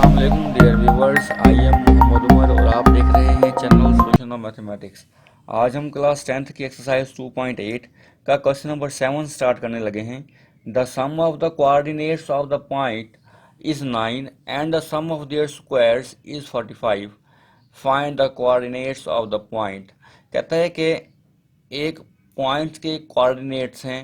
अस्सलाम वालेकुम dear viewers, I am Mohammed Umar और आप देख रहे हैं चैनल सॉल्यूशन ऑफ मैथमेटिक्स। आज हम क्लास 10th की एक्सरसाइज 2.8 का क्वेश्चन नंबर 7 स्टार्ट करने लगे हैं। The sum of the coordinates of the point is 9 and the sum of their squares is 45। Find the coordinates of the point. कहता है कि एक पॉइंट के कोऑर्डिनेट्स हैं,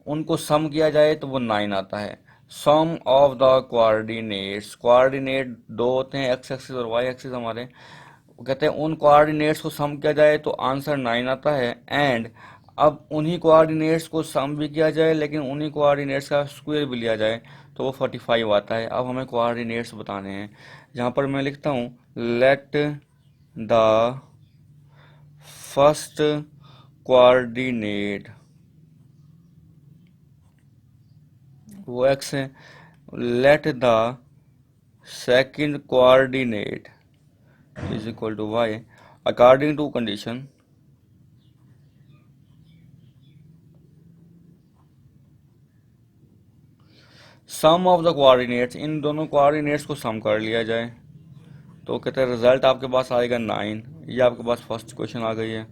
उनको सम किया जाए तो वो 9 आता है। सम ऑफ द कोऑर्डिनेट्स, कोऑर्डिनेट दो होते हैं, एक्स एक्सिस और वाई एक्सिस हमारे। वो कहते हैं उन कोऑर्डिनेट्स को सम किया जाए तो आंसर 9 आता है। एंड अब उन्हीं कोऑर्डिनेट्स को सम भी किया जाए लेकिन उन्हीं कोऑर्डिनेट्स का स्क्वायर भी लिया जाए तो वो 45 आता है। अब हमें कोऑर्डिनेट्स बताने हैं। यहाँ पर मैं लिखता हूँ लेट द फर्स्ट कोऑर्डिनेट, वो एक्स है। Let the second coordinate is equal to y according to condition sum of the coordinates, इन दोनों कोऑर्डिनेट्स को सम कर लिया जाए तो कहते हैं रिजल्ट आपके पास आएगा 9। ये आपके पास फर्स्ट क्वेश्चन आ गई है।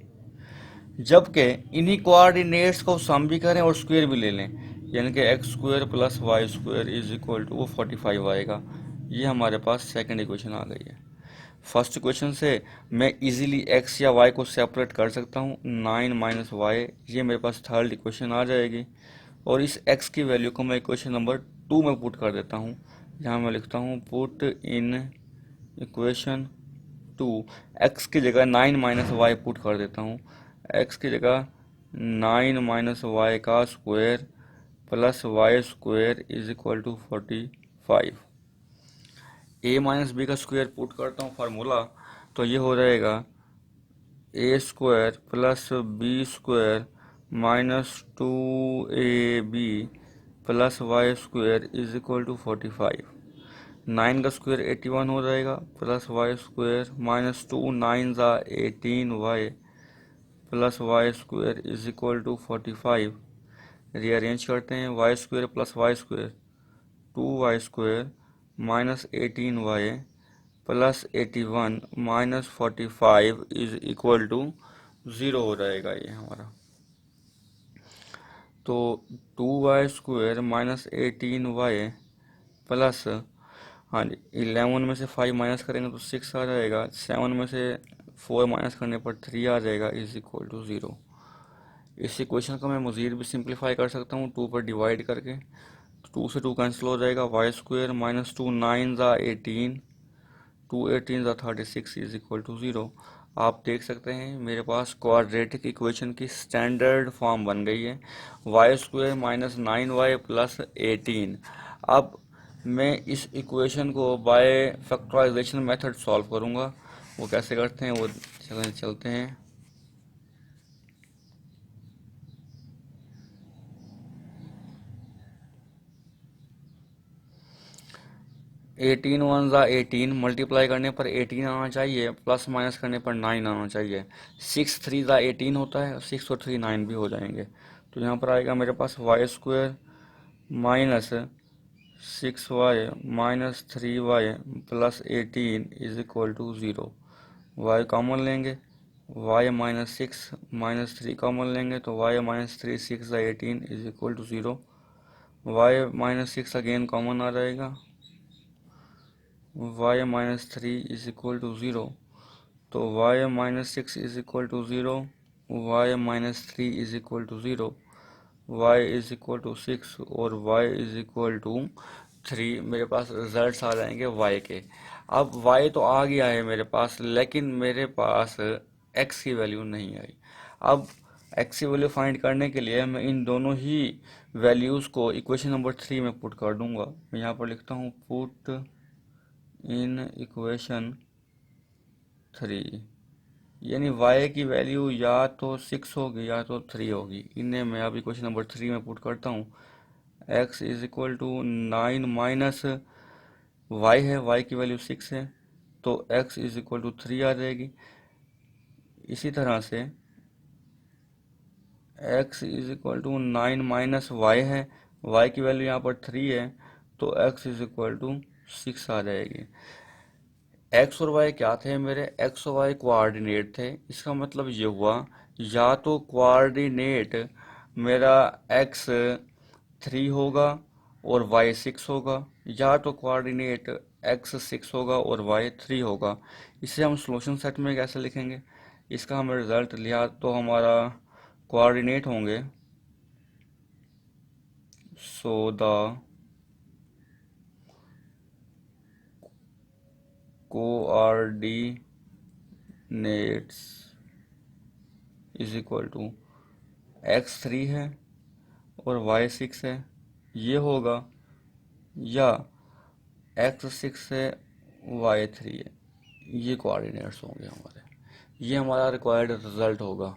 जबकि इन्हीं कोऑर्डिनेट्स को सम भी करें और स्क्वायर भी ले लें, यानी कि X square plus Y square is equal to वो 45 आएगा। ये हमारे पास सेकंड इक्वेशन आ गई है। फर्स्ट क्वेश्चन से मैं इजीली एक्स या वाई को सेपरेट कर सकता हूँ। 9 माइनस वाई, ये मेरे पास थर्ड इक्वेशन आ जाएगी। और इस एक्स की वैल्यू को मैं इक्वेशन नंबर 2 में पुट कर देता हूँ। यहाँ मैं लिखता हूँ पुट इन इक्वेशन 2। एक्स की जगह 9 माइनस वाई पुट कर देता हूँ। एक्स की जगह 9 माइनस वाई का square plus Y square is equal to 45। A minus b का स्क्वायर पुट करता हूँ फार्मूला, तो ये हो जाएगा a square plus b square minus 2ab plus Y square is equal to 45। 9 का स्क्वायर 81 हो जाएगा प्लस वाई स्क्वायर माइनस 2 9 ज़ा 18y plus Y square is equal to 45। Rearrange करते हैं, Y square plus Y square 2y square minus 18y plus 81 minus 45 is equal to 0 हो जाएगा ये हमारा। तो 2y square minus 18y plus, हाँ जी, 11 में से 5 माइनस करेंगे तो 6 आ जाएगा। 7 में से 4 माइनस करने पर 3 आ जाएगा इज इक्वल टू 0। इस इक्वेशन को मैं मज़ीद भी सिंप्लीफाई कर सकता हूँ 2 पर डिवाइड करके। 2 से 2 कैंसिल हो जाएगा। वाई स्क्वायर माइनस 2 9 ज़ा 18 2 18 ज़ा 36 इज इक्वल टू 0। आप देख सकते हैं मेरे पास क्वाड्रेटिक इक्वेशन की स्टैंडर्ड फॉर्म बन गई है। Y square minus 9y plus 18। अब मैं इस इक्वेशन को बाय फैक्टराइजेशन मेथड सॉल्व करूंगा। वो कैसे करते हैं वो चलते हैं। 18 1 ज़ा 18, मल्टीप्लाई करने पर 18 आना चाहिए, प्लस माइनस करने पर 9 आना चाहिए। 6 3 ज़ा 18 होता है, 6 और 3 9 भी हो जाएंगे। तो यहाँ पर आएगा मेरे पास y square minus 6y minus 3y plus 18 is equal to 0। Y common लेंगे, y माइनस 6 माइनस 3 कॉमन लेंगे तो y minus 3 6 18 is equal to 0। Y minus 6 again common आ जाएगा, y minus 3 is equal to 0। तो y minus 6 is equal to 0, y minus 3 is equal to 0, y is equal to 6 और y is equal to 3। मेरे पास results आ जाएंगे y के। अब y तो आ गया है मेरे पास, लेकिन मेरे पास x की वैल्यू नहीं आई। अब x की वैल्यू फाइंड करने के लिए मैं इन दोनों ही वैल्यूज़ को इक्वेशन नंबर 3 में पुट कर दूंगा। मैं यहाँ पर लिखता हूँ पुट इन इक्वेशन 3, यानी y की वैल्यू या तो 6 होगी या तो 3 होगी। इन्हें मैं अभी क्वेश्चन नंबर 3 में पुट करता हूँ। x is equal to 9 minus y है, y की वैल्यू 6 है तो x इज इक्वल टू 3 आ जाएगी। इसी तरह से x is equal to 9 minus y है, y की वैल्यू यहाँ पर 3 है तो x इज इक्वल टू 6 आ जाएगी। एक्स और वाई क्या थे मेरे, एक्स और वाई कोऑर्डिनेट थे। इसका मतलब ये हुआ या तो कोऑर्डिनेट मेरा एक्स 3 होगा और वाई 6 होगा, या तो कोऑर्डिनेट एक्स 6 होगा और वाई 3 होगा। इसे हम सॉल्यूशन सेट में कैसे लिखेंगे, इसका हमें रिजल्ट लिया तो हमारा कोऑर्डिनेट होंगे, so the coordinates is equal to X 3 है और वाई 6 है, ये होगा, या एक्स 6 है वाई 3 है, ये कोऑर्डिनेट्स होंगे हमारे। ये हमारा रिक्वायर्ड रिजल्ट होगा।